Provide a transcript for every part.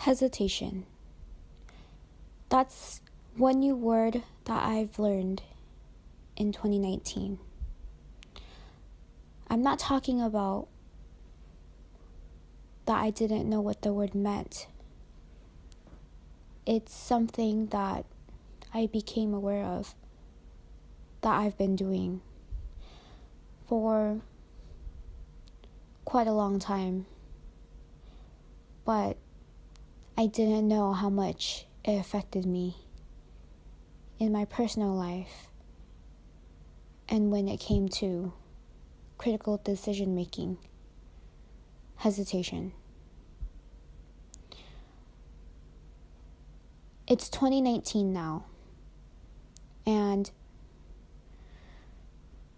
Hesitation. That's one new word that I've learned in 2019. I'm not talking about that I didn't know what the word meant. It's something that I became aware of that I've been doing for quite a long time. But I didn't know how much it affected me in my personal life and when it came to critical decision making. Hesitation. It's 2019 now, and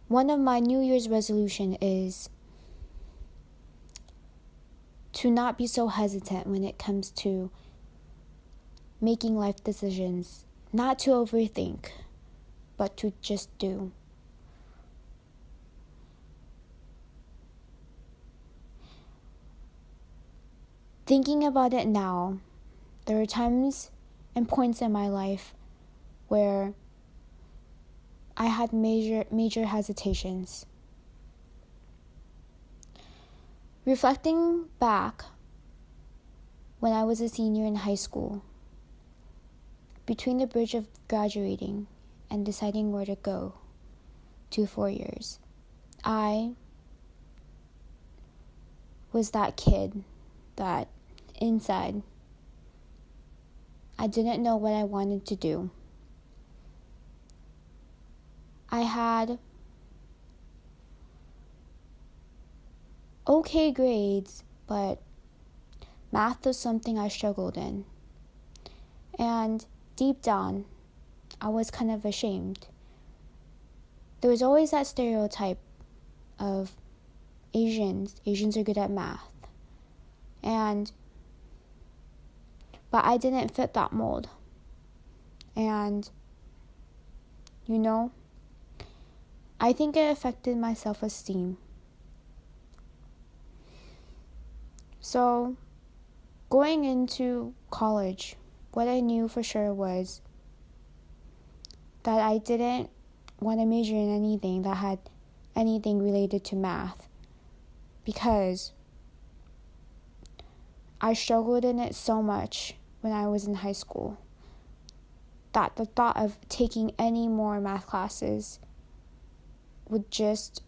one of my New Year's resolution is to not be so hesitant when it comes to making life decisions, not to overthink, but to just do. Thinking about it now, there are times and points in my life where I had major hesitations. Reflecting back when I was a senior in high school, between the bridge of graduating and deciding where to go to 4 years, I was that kid that inside I didn't know what I wanted to do. I had okay grades, but math was something I struggled in. And deep down, I was kind of ashamed. There was always that stereotype of Asians are good at math. But I didn't fit that mold. And, I think it affected my self-esteem. So, going into college, what I knew for sure was that I didn't want to major in anything that had anything related to math, because I struggled in it so much when I was in high school that the thought of taking any more math classes would just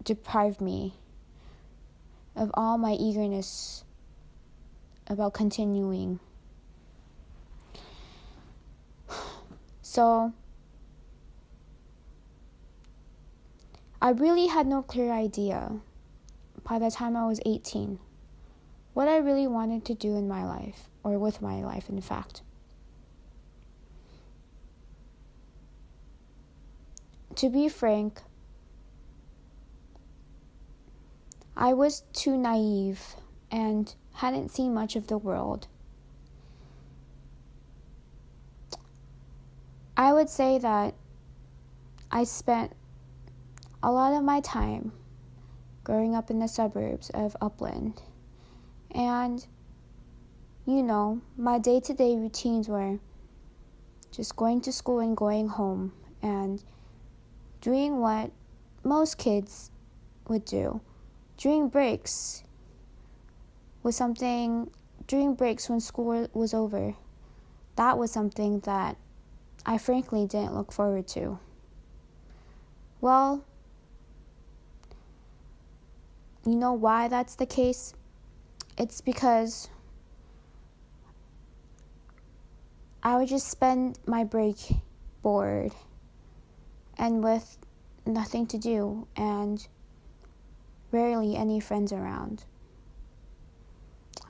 deprive me of all my eagerness about continuing. So I really had no clear idea by the time I was 18 what I really wanted to do in my life, or with my life, in fact. To be frank, I was too naive and hadn't seen much of the world. I would say that I spent a lot of my time growing up in the suburbs of Upland. And, my day-to-day routines were just going to school and going home and doing what most kids would do. During breaks when school was over, that was something that I frankly didn't look forward to. Well, you know why that's the case? It's because I would just spend my break bored and with nothing to do and rarely any friends around.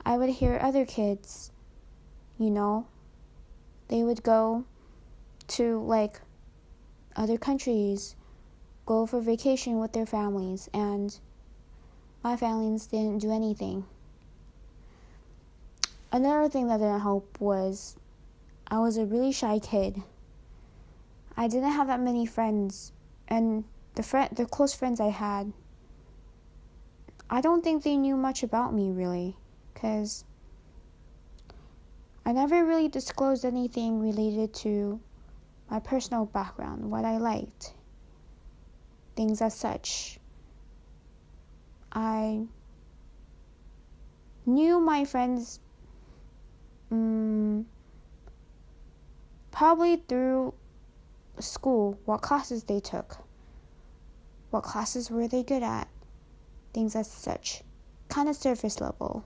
I would hear other kids, they would go to other countries, go for vacation with their families, and my families didn't do anything. Another thing that didn't help was I was a really shy kid. I didn't have that many friends, and the close friends I had, I don't think they knew much about me really, because I never really disclosed anything related to my personal background, what I liked, things as such. I knew my friends probably through school, what classes they took, what classes were they good at, things as such, kind of surface level.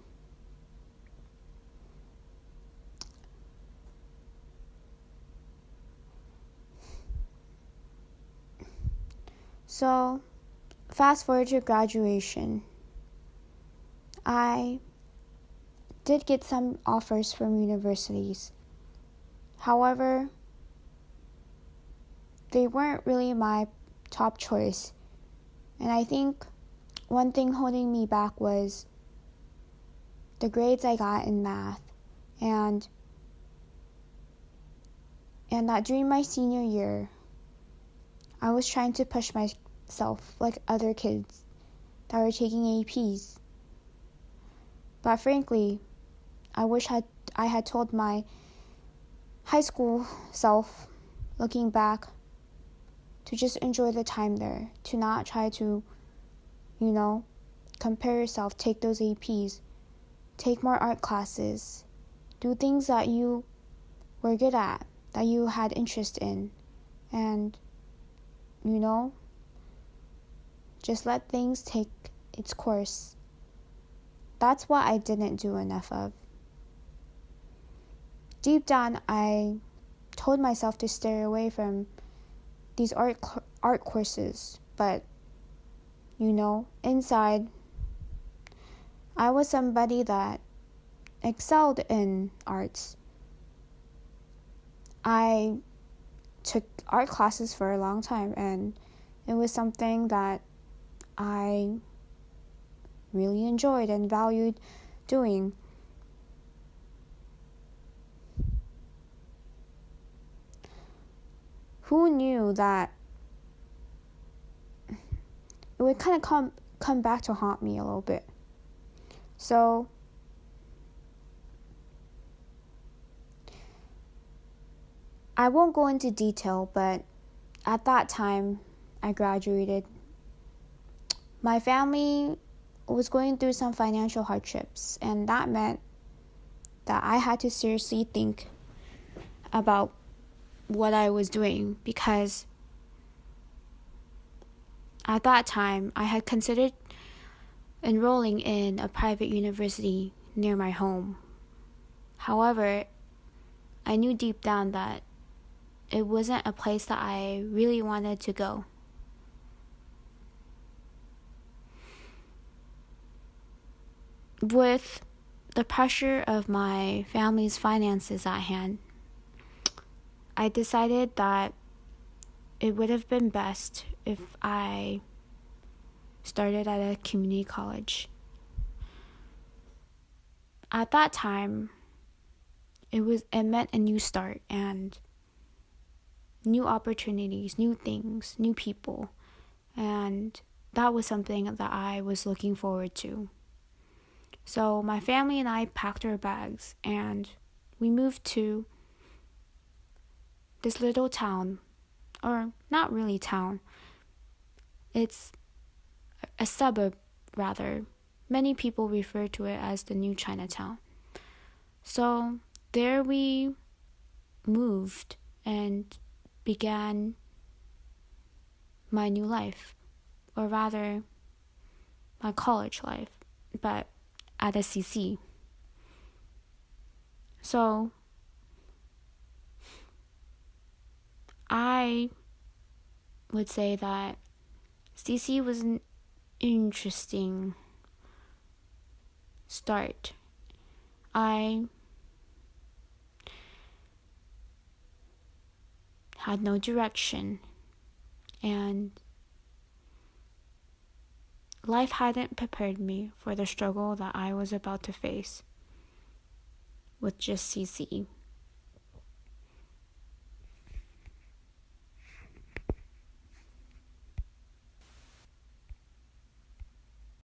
So, fast forward to graduation. I did get some offers from universities. However, they weren't really my top choice. And I think one thing holding me back was the grades I got in math. And that during my senior year, I was trying to push myself like other kids that were taking APs. But frankly, I wish I had told my high school self, looking back, to just enjoy the time there, to not try to, compare yourself, take those APs, take more art classes, do things that you were good at, that you had interest in, and, just let things take its course. That's what I didn't do enough of. Deep down, I told myself to stay away from these art courses, but inside, I was somebody that excelled in arts. I took art classes for a long time, and it was something that I really enjoyed and valued doing. Who knew that it would kind of come back to haunt me a little bit? So I won't go into detail, but at that time I graduated, my family was going through some financial hardships, and that meant that I had to seriously think about what I was doing, because at that time I had considered enrolling in a private university near my home. However, I knew deep down that it wasn't a place that I really wanted to go. With the pressure of my family's finances at hand, I decided that it would have been best if I started at a community college. At that time, it meant a new start and new opportunities, new things, new people, and that was something that I was looking forward to. So my family and I packed our bags and we moved to this little town, or not really town. It's a suburb, rather. Many people refer to it as the new Chinatown. So there we moved and began my new life, or rather my college life, but at a CC. So I would say that CC was an interesting start. I had no direction, and life hadn't prepared me for the struggle that I was about to face with just CC.